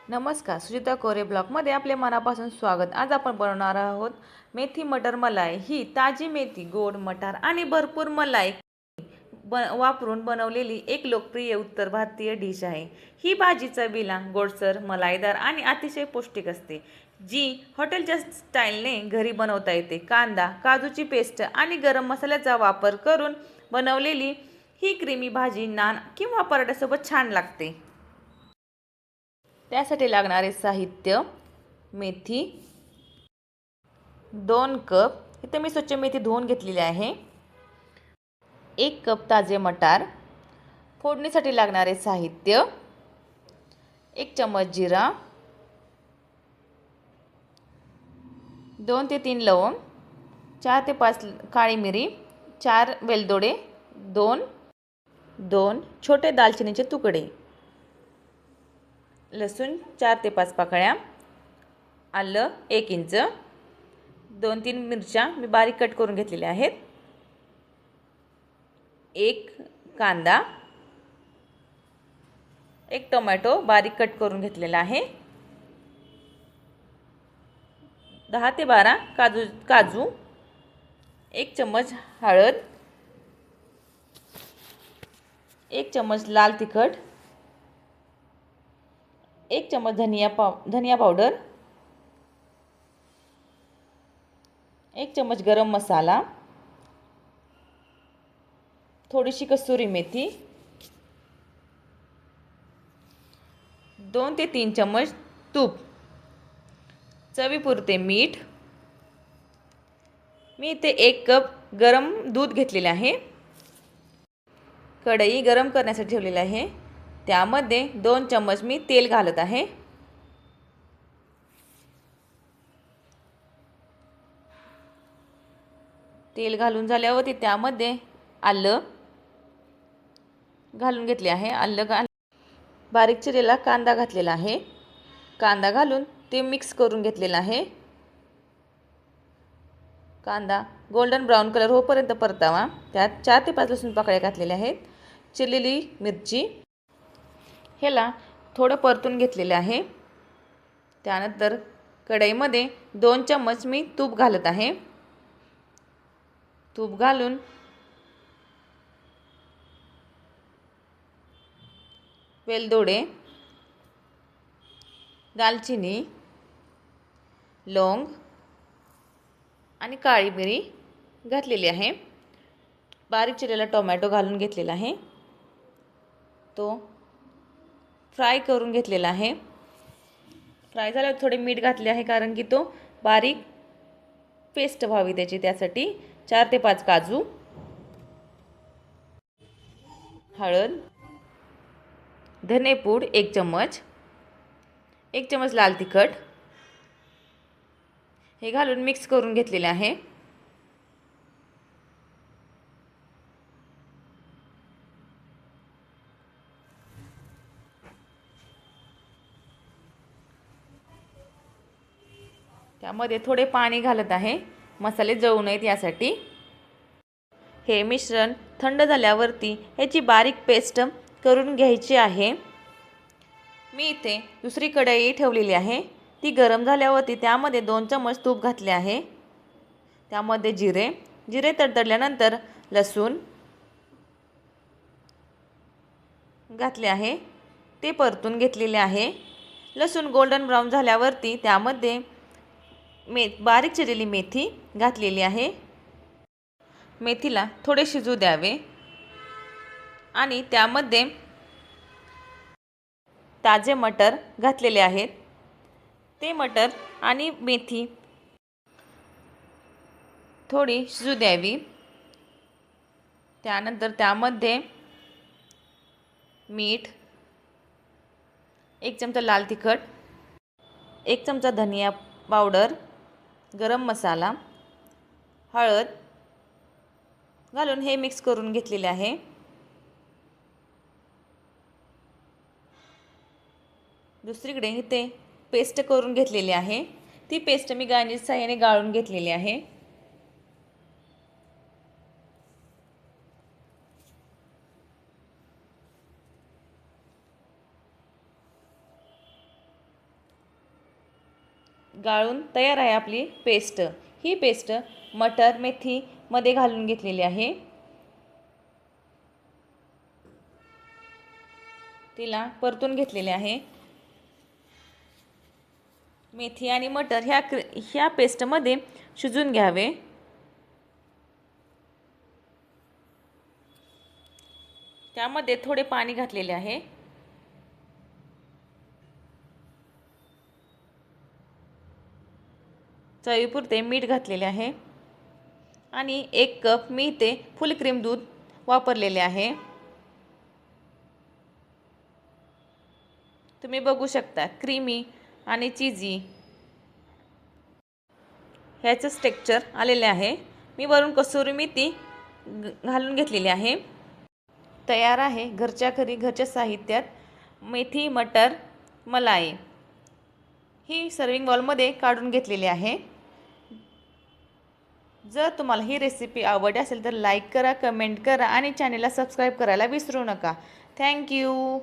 नमस्कार, सुचिता कोरे ब्लॉगमध्ये आपले मनापासून स्वागत. आज आपण बनवणार आहोत मेथी मटर मलाई. ही ताजी मेथी, गोड मटार आणि भरपूर मलाई वापरून बनवलेली एक लोकप्रिय उत्तर भारतीय डिश आहे. ही भाजी चवीला गोडसर, मलाईदार आणि अतिशय पौष्टिक असते, जी हॉटेलच्या स्टाईलने घरी बनवता येते. कांदा, काजूची पेस्ट आणि गरम मसाल्याचा वापर करून बनवलेली ही क्रीमी भाजी नान किंवा पराठ्यासोबत छान लागते. त्यासाठी लागणारे साहित्य: मेथी 2 कप. इथे मी स्वच्छ मेथी धुवून घेतलेली आहे. 1 कप ताजे मटार. फोडणीसाठी लागणारे साहित्य: 1 चम्मच जिरा, 2 ते 3 लवंग, 4 ते 5 काळी मिरी, 4 वेलदोडे, 2 छोटे दालचिनीचे तुकडे, लसूण 4 ते 5 पाकळ्या, आलं 1 इंच, 2-3 मिरच्या मी बारीक कट करून घेतलेल्या आहेत, 1 कांदा, 1 टोमॅटो बारीक कट करून घेतलेला आहे, 10 ते 12 काजू, 1 चम्मच हळद, 1 चम्मच लाल तिखट, 1 चम्मच धनिया पावडर, 1 चम्मच गरम मसाला, थोडीशी कसुरी मेथी, 2 ते 3 चम्मच तूप, चवीपुरते मीठ. मी इथे 1 कप गरम दूध घेतलेले आहे. कढई गरम करण्यासाठी ठेवलेली आहे. त्यामध्ये 2 चम्मच मी तेल घालत आहे. तेल घालून झाल्यावरती त्यामध्ये आलं घालून घेतले आहे. बारीक चिरलेला कांदा घातलेला आहे. कांदा घालून ते मिक्स करून घेतलेला आहे. कांदा गोल्डन ब्राऊन कलर होईपर्यंत परतावा. त्यात 4 ते 5 लसूण पाकळ्या घातलेल्या आहेत. चिरलेली मिरची ह्याला थोडं परतून घेतलेलं आहे. त्यानंतर कढईमध्ये 2 चम्मच मी तूप घालत आहे. तूप घालून वेलदोडे, दालचिनी, लवंग आणि काळी मिरी घातलेली आहे. बारीक चिरलेला टोमॅटो घालून घेतलेला आहे. तो फ्राय करून घेतलेला आहे. फ्राय झाल्यावर थोडे मीठ घातले आहे, कारण की तो बारीक पेस्ट व्हावी त्याची. त्यासाठी 4 ते 5 काजू, हळद, धनेपूड 1 चम्मच, 1 चम्मच लाल तिखट हे घालून मिक्स करून घेतलेले आहे. त्यामध्ये थोडे पाणी घालत आहे, मसाले जळू नयेत यासाठी. हे मिश्रण थंड झाल्यावरती ह्याची बारीक पेस्ट करून घ्यायची आहे. मी इथे दुसरी कढई ठेवलेली आहे. ती गरम झाल्यावरती त्यामध्ये 2 चम्मच तूप घातले आहे. त्यामध्ये जिरे तडतडल्यानंतर लसूण घातले आहे. ते परतून घेतलेले आहे. लसूण गोल्डन ब्राऊन झाल्यावरती त्यामध्ये बारीक चिरलेली मेथी घातलेली आहे. मेथीला थोडे शिजू द्यावे आणि त्यामध्ये ताजे मटर घातलेले आहेत. ते मटर आणि मेथी थोडी शिजू द्यावी. त्यानंतर त्यामध्ये मीठ, 1 चमचा लाल तिखट, 1 चमचा धनिया पावडर, गरम मसाला, हळद घालून हे मिक्स करून घेतलेले आहे. दुसरीकडे इथे पेस्ट करून घेतलेली आहे. ती पेस्ट मी गाळणीच्या साहाय्याने गाळून घेतलेली आहे. गाळून तयार आहे आपली पेस्ट। ही पेस्ट मटर मेथीमध्ये घालून घेतलेली आहे। तिला परतून घेतलेले आहे। मेथी आणि मटर ह्या पेस्टमध्ये शिजून घ्यावे। त्यामध्ये थोडे पाणी घातलेले आहे। चवीपुरते मीठ घातलेले आहे आणि 1 कप मी इथे फुल क्रीम दूध वापरलेले आहे। तुम्ही बघू शकता क्रीमी आणि चीजी ह्याचं टेक्स्चर आलेले आहे। मी वरून कसुरी मेथी घालून घेतलेली आहे। तयार आहे घरच्या घरी घरच्या साहित्यात मेथी मटर मलाई। ही सर्विंग बाउलमध्ये काढून घेतलेली आहे। जर तुम्हाला ही रेसिपी आवडली असेल तर लाईक करा, कमेंट करा आणि चॅनलला सबस्क्राईब करायला विसरू नका। थँक्यू।